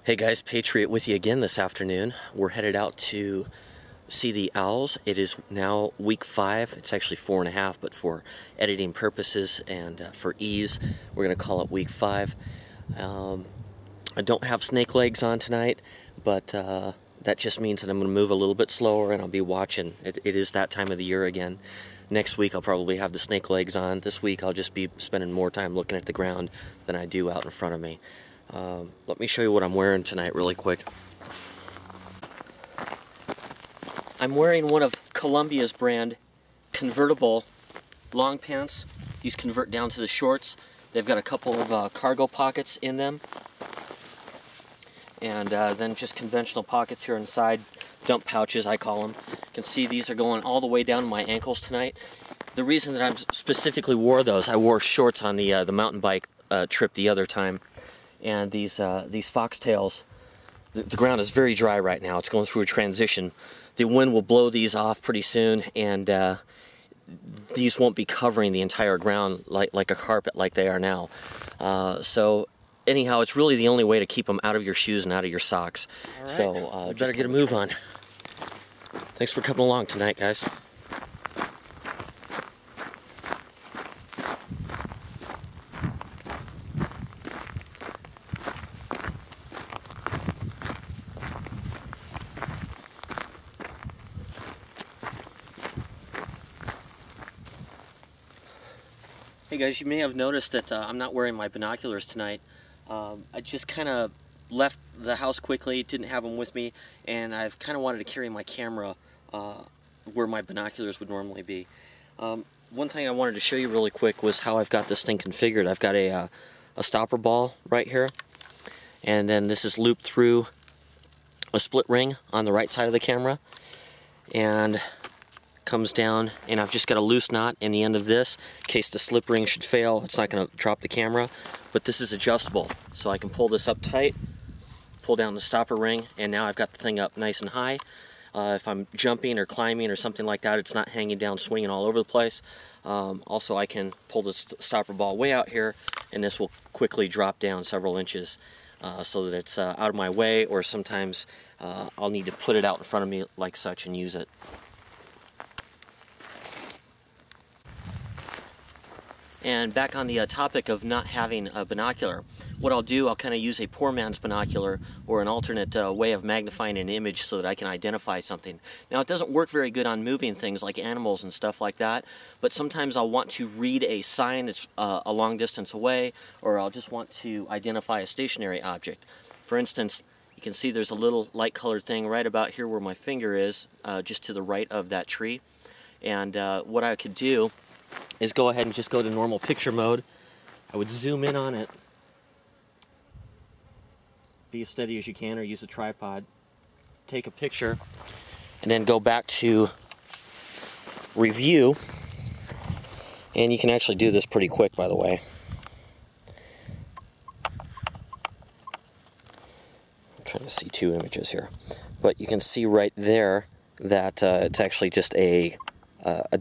Hey guys, Patriot with you again this afternoon. We're headed out to see the owls. It is now week 5. It's actually 4.5, but for editing purposes and for ease, we're going to call it week 5. I don't have snake legs on tonight, but that just means that I'm going to move a little bit slower and I'll be watching. It is that time of the year again. Next week I'll probably have the snake legs on. This week I'll just be spending more time looking at the ground than I do out in front of me. Let me show you what I'm wearing tonight really quick. I'm wearing one of Columbia's brand convertible long pants. These convert down to the shorts. They've got a couple of cargo pockets in them. And then just conventional pockets here inside, dump pouches I call them. You can see these are going all the way down to my ankles tonight. The reason that I specifically wore those, I wore shorts on the mountain bike trip the other time. And these foxtails, the ground is very dry right now. It's going through a transition. The wind will blow these off pretty soon, and these won't be covering the entire ground like a carpet like they are now. So anyhow, it's really the only way to keep them out of your shoes and out of your socks. Right. So you better get a move on. Thanks for coming along tonight, guys. Hey guys, you may have noticed that I'm not wearing my binoculars tonight. I just kind of left the house quickly, didn't have them with me, and I've kind of wanted to carry my camera where my binoculars would normally be. One thing I wanted to show you really quick was how I've got this thing configured. I've got a stopper ball right here, and then this is looped through a split ring on the right side of the camera, and comes down, and I've just got a loose knot in the end of this in case the slip ring should fail. It's not going to drop the camera, but this is adjustable, so I can pull this up tight, pull down the stopper ring, and now I've got the thing up nice and high. If I'm jumping or climbing or something like that, it's not hanging down, swinging all over the place. Also, I can pull the stopper ball way out here, and this will quickly drop down several inches so that it's out of my way, or sometimes I'll need to put it out in front of me like such and use it. And back on the topic of not having a binocular, what I'll do, I'll kind of use a poor man's binocular or an alternate way of magnifying an image so that I can identify something. Now, it doesn't work very good on moving things like animals and stuff like that, but sometimes I'll want to read a sign that's a long distance away, or I'll just want to identify a stationary object. For instance, you can see there's a little light-colored thing right about here where my finger is, just to the right of that tree. And what I could do is go ahead and just go to normal picture mode. I would zoom in on it. Be as steady as you can, or use a tripod. Take a picture, and then go back to review. And you can actually do this pretty quick, by the way. I'm trying to see two images here. But you can see right there that it's actually just a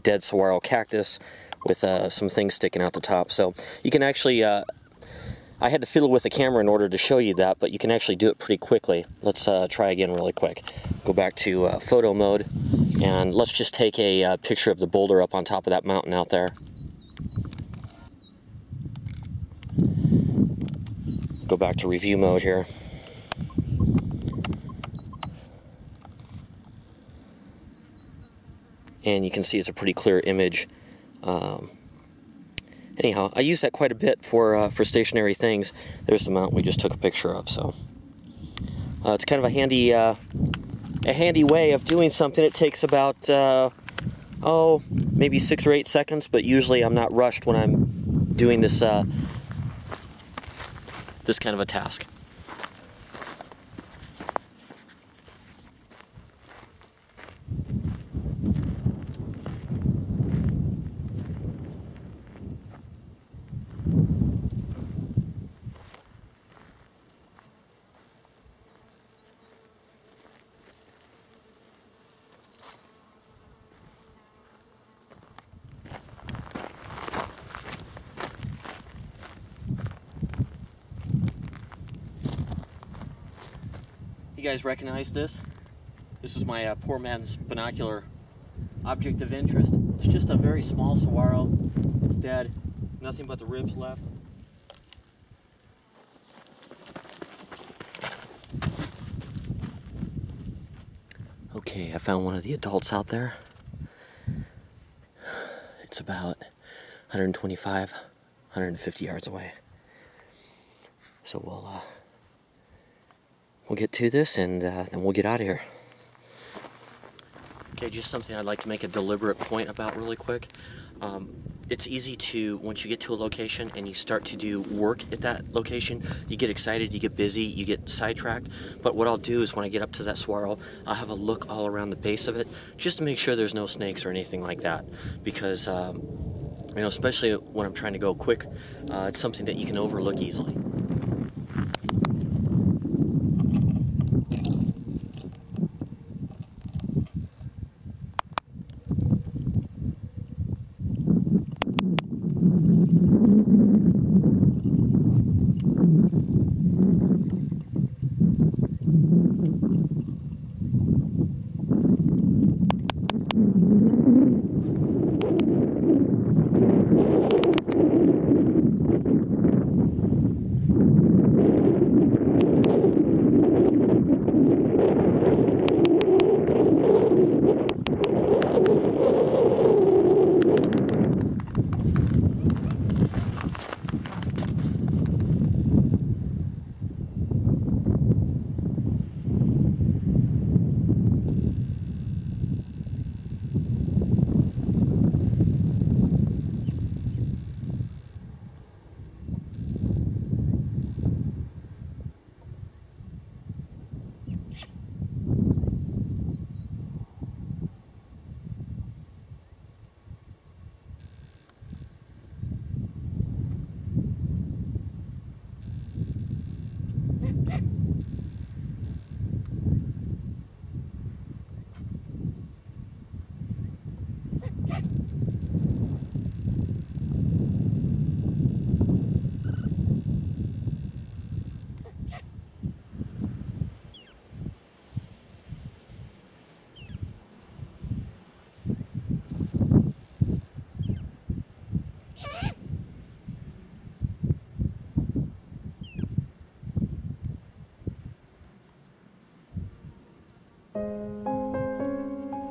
dead saguaro cactus with some things sticking out the top. So you can actually, I had to fiddle with the camera in order to show you that, but you can actually do it pretty quickly. Let's try again really quick. Go back to photo mode, and let's just take a picture of the boulder up on top of that mountain out there. Go back to review mode here. And you can see it's a pretty clear image. Anyhow, I use that quite a bit for stationary things. There's the mountain we just took a picture of. So it's kind of a handy way of doing something. It takes about maybe 6 or 8 seconds, but usually I'm not rushed when I'm doing this this kind of a task. You guys recognize this? This is my poor man's binocular object of interest. It's just a very small saguaro. It's dead. Nothing but the ribs left. Okay, I found one of the adults out there. It's about 125, 150 yards away. So we'll get to this and then we'll get out of here. Okay, just something I'd like to make a deliberate point about really quick. It's easy to, once you get to a location and you start to do work at that location, you get excited, you get busy, you get sidetracked. But what I'll do is when I get up to that saguaro, I'll have a look all around the base of it just to make sure there's no snakes or anything like that. Because, you know, especially when I'm trying to go quick, it's something that you can overlook easily.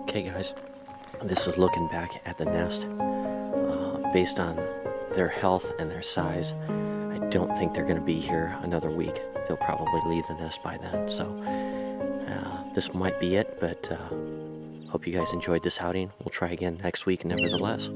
Okay guys, this is looking back at the nest. Based on their health and their size, I don't think they're going to be here another week. They'll probably leave the nest by then. So this might be it, but hope you guys enjoyed this outing. We'll try again next week nevertheless.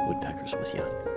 Woodpeckers with you.